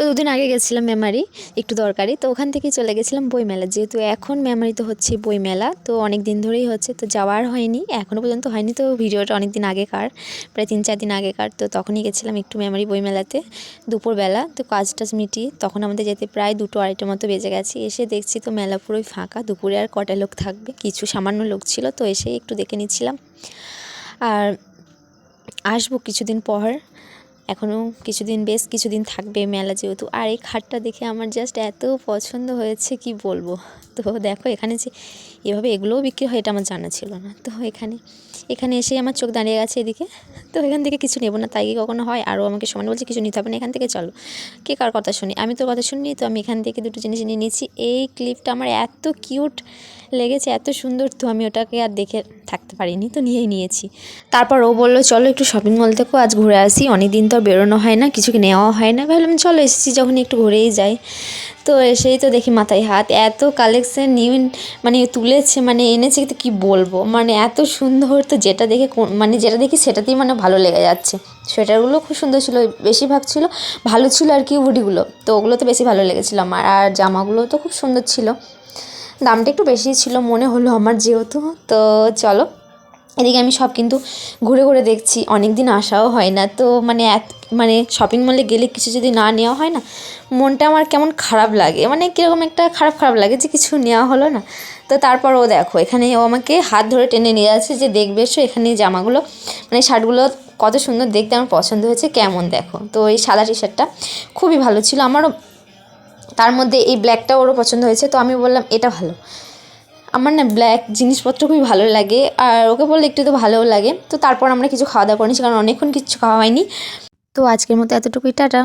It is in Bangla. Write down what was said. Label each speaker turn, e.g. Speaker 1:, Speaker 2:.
Speaker 1: তো দুদিন আগে গেছিলাম মেমারি একটু দরকারি, তো ওখান থেকেই চলে গেছিলাম বইমেলা। যেহেতু এখন মেমারিতে হচ্ছে বইমেলা, তো অনেক দিন ধরেই হচ্ছে, তো যাওয়ার হয়নি, এখনও পর্যন্ত হয়নি। তো ভিডিওটা অনেক দিন আগেকার, প্রায় 3-4 দিন আগেকার। তো তখনই গেছিলাম একটু মেমারি বইমেলাতে দুপুরবেলা। তো কাজ টাজ মিটিয়ে তখন আমাদের যেতে প্রায় 2-2:30টার মতো বেজে গেছে। এসে দেখছি তো মেলা পুরোই ফাঁকা। দুপুরে আর কটা লোক থাকবে, কিছু সামান্য লোক ছিল, তো এসে একটু দেখে নিচ্ছিলাম। আর আসবো কিছুদিন পর, এখনও বেশ কিছুদিন থাকবে মেলা যেহেতু। আর এই খাটটা দেখে আমার জাস্ট এত পছন্দ হয়েছে কি বলবো। তো দেখো এখানে যে এভাবে এগুলোও বিক্রি হয় এটা আমার জানা ছিল না। তো এখানে এসে আমার চোখ দাঁড়িয়ে গেছে এদিকে। তো এখান থেকে কিছু নেবো না, তাই কি কখনো হয়? আরও আমাকে সমান বলছে কিছু নিতে হবে না, এখান থেকে চলো। কে কার কথা শুনি? আমি তোর কথা শুনিনি, তো আমি এখান থেকে দুটো জিনিস নিয়ে নিয়েছি। এই ক্লিপটা আমার এত কিউট লেগেছে, এত সুন্দর, তো আমি ওটাকে আর দেখে থাকতে পারিনি, তো নিয়েই নিয়েছি। তারপর ও বললো চলো একটু শপিং মল থেকেও আজ ঘুরে আসি, অনেক দিন তো বেরোনো হয় না, কিছু নেওয়া হয় না। ভাবলাম চলো এসেছি যখন একটু ঘুরেই যাই। তো এসেই তো দেখি মাথায় হাত, এত কালেকশন নিউ মানে তুলেছে, মানে এনেছে, তো কী বলবো, মানে এত সুন্দর। তো যেটা দেখি সেটাতেই মানে ভালো লেগে যাচ্ছে। সোয়েটারগুলো খুব সুন্দর ছিল, বেশিরভাগ ছিল ভালো ছিল আর কি, হুডিগুলো তো ওগুলো তো বেশি ভালো লেগেছিলো আমার। আর জামাগুলো তো খুব সুন্দর ছিল, দামটা একটু বেশি ছিল মনে হলো আমার যেহেতু। তো চলো এদিকে আমি সব কিন্তু ঘুরে ঘুরে দেখছি, অনেক দিন আসাও হয় না। তো মানে শপিং মলে গেলে কিছু যদি না নেওয়া হয় না, মনটা আমার কেমন খারাপ লাগে, মানে কীরকম একটা খারাপ লাগে যে কিছু নেওয়া হলো না। তো তারপর ও দেখো এখানে ও আমাকে হাত ধরে টেনে নিয়ে যাচ্ছে যে দেখবে এসো এখানে জামাগুলো, মানে শার্টগুলো কত সুন্দর দেখতে, আমার পছন্দ হয়েছে, কেমন দেখো। তো এই সাদা টি শার্টটা খুবই ভালো ছিল আমারও, তার মধ্যে এই ব্ল্যাকটা ওরও পছন্দ হয়েছে। তো আমি বললাম এটা ভালো, আমার না ব্ল্যাক জিনিসপত্র খুবই ভালো লাগে, আর ওকে বললে একটু তো ভালোও লাগে। তো তারপর আমরা কিছু খাওয়া দাওয়া করেছি, কারণ অনেকক্ষণ কিছু খাওয়া হয়নি। তো আজকের মতো এতটুকুই, টাটা।